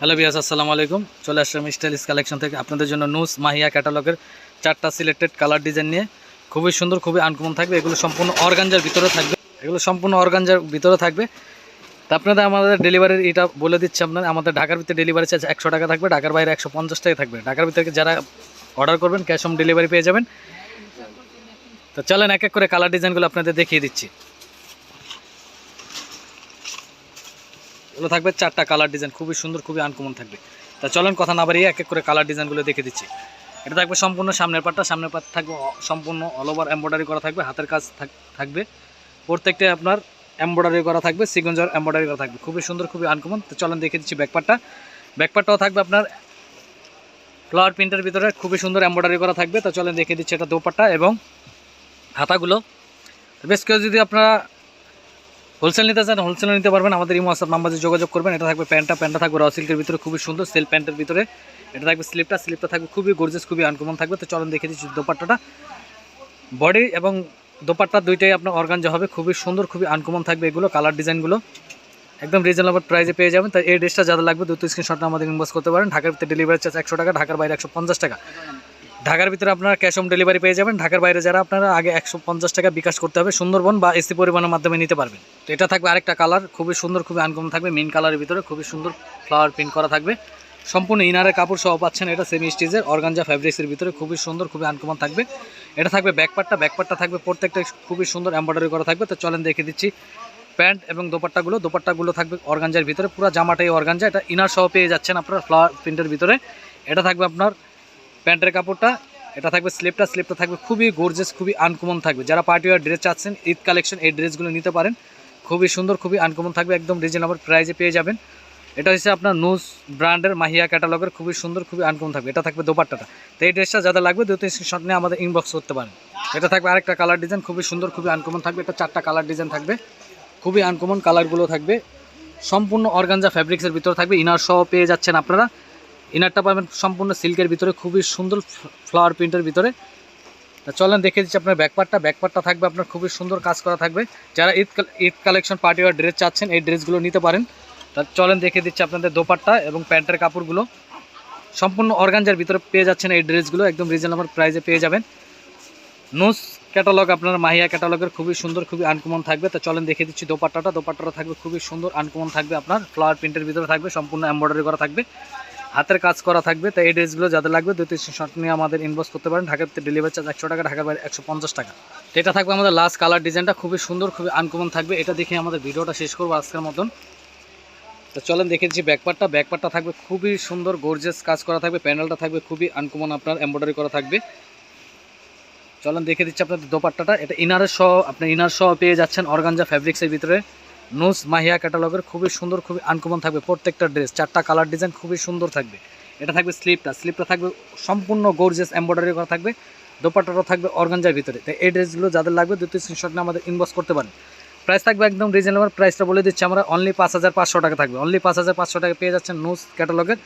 Hello viewers, আসসালামু আলাইকুম। চলে আসলাম স্টাইলিশ কালেকশন থেকে আপনাদের জন্য নুস মাহিয়া ক্যাটালগের 4টা সিলেক্টেড কালার ডিজাইন নিয়ে। খুবই সুন্দর, খুবই আনকমন থাকবে। এগুলো সম্পূর্ণ অর্গানজার ভিতরে থাকবে। তা আপনাদের আমাদের ডেলিভারির এটা বলে দিচ্ছি, আমাদের ঢাকার ভিতরে ডেলিভারি চার্জ 100 টাকা থাকবে, ঢাকার বাইরে 150 টাকা থাকবে। ঢাকার ভিতরে যারা অর্ডার করবেন ক্যাশ অন ডেলিভারি পেয়ে যাবেন। তো চলেন এক এক করে কালার ডিজাইনগুলো আপনাদের দেখিয়ে দিচ্ছি। এগুলো থাকবে 4টা কালার ডিজাইন, খুবই সুন্দর, খুবই আনকমন থাকবে। তা চলেন কথা না বাড়িয়ে এক এক করে কালার ডিজাইনগুলো দেখে দিচ্ছি। এটা থাকবে সম্পূর্ণ সামনের পাট থাকবে সম্পূর্ণ অল ওভার এমব্রয়ডারি করা থাকবে, হাতের কাজ থাকবে, প্রত্যেকটা আপনার এমব্রয়ডারি করা থাকবে, সিকোয়েন্সের এমব্রয়ডারি করা থাকবে, খুবই সুন্দর, খুবই আনকমন। তো চলেন দেখে দিচ্ছি ব্যাকপার্টটাও থাকবে আপনার ফ্লাওয়ার প্রিন্টের ভিতরে, খুবই সুন্দর এমব্রয়ডারি করা থাকবে। তো চলেন দেখে দিচ্ছি এটা দোপাট্টা এবং হাতাগুলো। বেশ কেউ যদি আপনারা হোলসেল নিতে চান হোলসেল নিতে পারবেন, আমাদের ইমো হোয়াটসঅ্যাপ নাম্বারে যোগাযোগ করবেন। এটা থাকবে প্যান্টটা থাকবে র সিল্কের ভিতরে, খুবই সুন্দর সেল প্যান্টের ভিতরে। এটা থাকবে স্লিপটা থাকবে খুবই গর্জিয়াস, খুবই আনকমন থাকবে। তো চলেন দেখে দিচ্ছি দোপাট্টাটা। বডি এবং দোপাট্টা দুইটাই আপনার অর্গানজা হবে, খুবই সুন্দর, খুবই আনকমন থাকবে। এগুলো কালার ডিজাইনগুলো একদম রিজনেবল প্রাইসে পেয়ে যাবেন। তাই এই ড্রেসটা যাদের লাগবে দ্রুত স্ক্রিনশটটা আমাদের ইনবক্স করতে পারেন। ঢাকার ভিতরে ডেলিভারি চার্জ 100 টাকা, ঢাকার বাইরে 150 টাকা। ঢাকার ভিতরে আপনারা ক্যাশ অন ডেলিভারি পেয়ে যাবেন। ঢাকার বাইরে যারা আপনারা আগে 150 টাকা বিকাশ করতে হবে, সুন্দরবন বা এসি পরিবহনের মাধ্যমে নিতে পারবেন। তো এটা থাকবে আরেকটা কালার, খুবই সুন্দর, খুবই আনকমন থাকবে। মিন কালারের ভিতরে খুবই সুন্দর ফ্লাওয়ার প্রিন্ট করা থাকবে, সম্পূর্ণ ইনারের কাপড় সহ পাচ্ছেন। এটা সেমি স্টিচের অর্গানজা ফ্যাব্রিক্সের ভিতরে, খুবই সুন্দর, খুবই আনকমন থাকবে। এটা থাকবে ব্যাকপার্টটা থাকবে প্রত্যেকটা খুবই সুন্দর এমব্রয়ডারি করা থাকবে। তো চলেন দেখে দিচ্ছি প্যান্ট এবং দোপাট্টাগুলো থাকবে অর্গানজার ভিতরে, পুরো জামাটাই অর্গানজা। এটা ইনার সহ পেয়ে যাচ্ছেন আপনার ফ্লাওয়ার প্রিন্টের ভিতরে। এটা থাকবে আপনার প্যান্টের কাপড়টা, এটা থাকবে স্লিপটা থাকবে খুবই গর্জিয়াস, খুবই আনকমন থাকবে। যারা পার্টি ওয়ার ড্রেস চাচ্ছেন ঈদ কালেকশন, এই ড্রেসগুলো নিতে পারেন, খুবই সুন্দর, খুবই আনকমন থাকবে, একদম রিজনেবল প্রাইসে পেয়ে যাবেন। এটা হচ্ছে আপনার নুস ব্র্যান্ডের মাহিয়া ক্যাটালগের, খুবই সুন্দর, খুবই আনকমন থাকবে। এটা থাকবে দোপাট্টাটা। তো এই ড্রেসটা যাদের লাগবে দ্রুত স্ক্রিনশট নিয়ে আমাদের ইনবক্স করতে পারেন। এটা থাকবে আরেকটা কালার ডিজাইন, খুবই সুন্দর, খুবই আনকমন থাকবে। এটা 4টা কালার ডিজাইন থাকবে, খুবই আনকমন কালারগুলো থাকবে। সম্পূর্ণ অর্গানজা ফ্যাব্রিক্সের ভিতরে থাকবে, ইনার সহ পেয়ে যাচ্ছেন আপনারা। ইনারটা পাবেন সম্পূর্ণ সিল্কের ভিতরে, খুবই সুন্দর ফ্লাওয়ার প্রিন্টের ভিতরে। চলেন দেখে দিচ্ছি আপনার ব্যাকপার্টটা থাকবে আপনার খুবই সুন্দর কাজ করা থাকবে। যারা Eid collection party war dress চাচ্ছেন এই ড্রেসগুলো নিতে পারেন। তা চলেন দেখে দিচ্ছি আপনাদের দোপাট্টা এবং প্যান্টের কাপড়গুলো, সম্পূর্ণ অর্গানজার ভিতরে পেয়ে যাচ্ছেন এই ড্রেসগুলো, একদম রিজনেবল প্রাইসে পেয়ে যাবেন। নুস ক্যাটালগ আপনার মাহিয়া ক্যাটালগের, খুবই সুন্দর, খুবই আনকমন থাকবে। তো চলেন দেখে দিচ্ছি দোপাট্টাটা থাকবে খুবই সুন্দর আনকমন থাকবে, আপনার ফ্লাওয়ার প্রিন্টের ভিতরে থাকবে, সম্পূর্ণ এমব্রয়ডারি করা থাকবে, হাতের কাজ করা থাকবে। তো এই ড্রেসগুলো যাদের লাগবে দ্রুত স্ক্রিনশট নিয়ে আমাদের ইনবক্স করতে পারেন। ঢাকার ভিতরে ডেলিভারি চার্জ 100 টাকা, ঢাকার বাইরে 150 টাকা। তো এটা থাকবে আমাদের লাস্ট কালার ডিজাইনটা, খুবই সুন্দর, খুবই আনকমন থাকবে। এটা দেখে আমাদের ভিডিওটা শেষ করবো আজকের মতন। তো চলেন দেখে দিচ্ছি ব্যাকপার্টটা থাকবে খুবই সুন্দর গর্জিয়াস কাজ করা থাকবে, প্যানেলটা থাকবে খুবই আনকমন আপনার এমব্রয়ডারি করা থাকবে। চলেন দেখে দিচ্ছি আপনাদের দোপাট্টাটা। এটা ইনার সহ পেয়ে যাচ্ছেন অর্গানজা ফ্যাব্রিক্সের ভিতরে, নুস মাহিয়া ক্যাটালগের, খুবই সুন্দর, খুবই আনকমন থাকবে। প্রত্যেকটা ড্রেস 4টা কালার ডিজাইন খুবই সুন্দর থাকবে। এটা থাকবে স্লিপটা থাকবে সম্পূর্ণ গর্জিয়াস এমব্রয়ডারি করা থাকবে, দোপাট্টাটা থাকবে অর্গানজার ভিতরে। তাই এই ড্রেসগুলো যাদের লাগবে দ্রুত স্ক্রিনশট নিয়ে আমাদের ইনবক্স করতে পারেন। প্রাইস থাকবে একদম রিজনেবল, প্রাইসটা বলে দিচ্ছি আমরা, অনলি 5500 টাকা থাকবে। অনলি 5500 টাকা পেয়ে যাচ্ছেন নুস ক্যাটালগের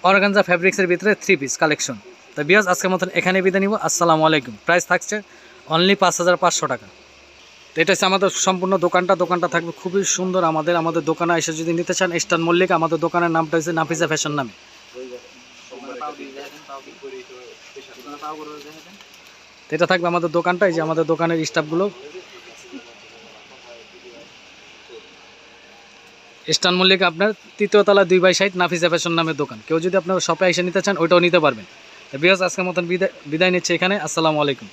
অর্গানজা ফ্যাব্রিক্সের ভিতরে 3 পিস কালেকশন। তো বিয়াস আজকের মতন এখানে বিদায় নিব। আসসালামু আলাইকুম। প্রাইস থাকছে অনলি 5500 টাকা। তো এটা হচ্ছে আমাদের সম্পূর্ণ দোকানটা থাকবে খুবই সুন্দর। আমাদের দোকানে এসে যদি নিতে চান ইস্টার্ন মল্লিক, আমাদের দোকানের নামটা হচ্ছে নাফিসা ফ্যাশন নামে। তো এটা থাকবে আমাদের দোকানটা, এই যে আমাদের দোকানের স্টাফগুলো, ইস্টার্ন মল্লিক আপনার 3য় তলা 2/60 নাফিসা ফ্যাশন নামের দোকান। কেউ যদি আপনার শপে এসে নিতে চান ওইটাও নিতে পারবেন। বিয়াস আজকের মতন বিদায় নিচ্ছে এখানে। আসসালামু আলাইকুম।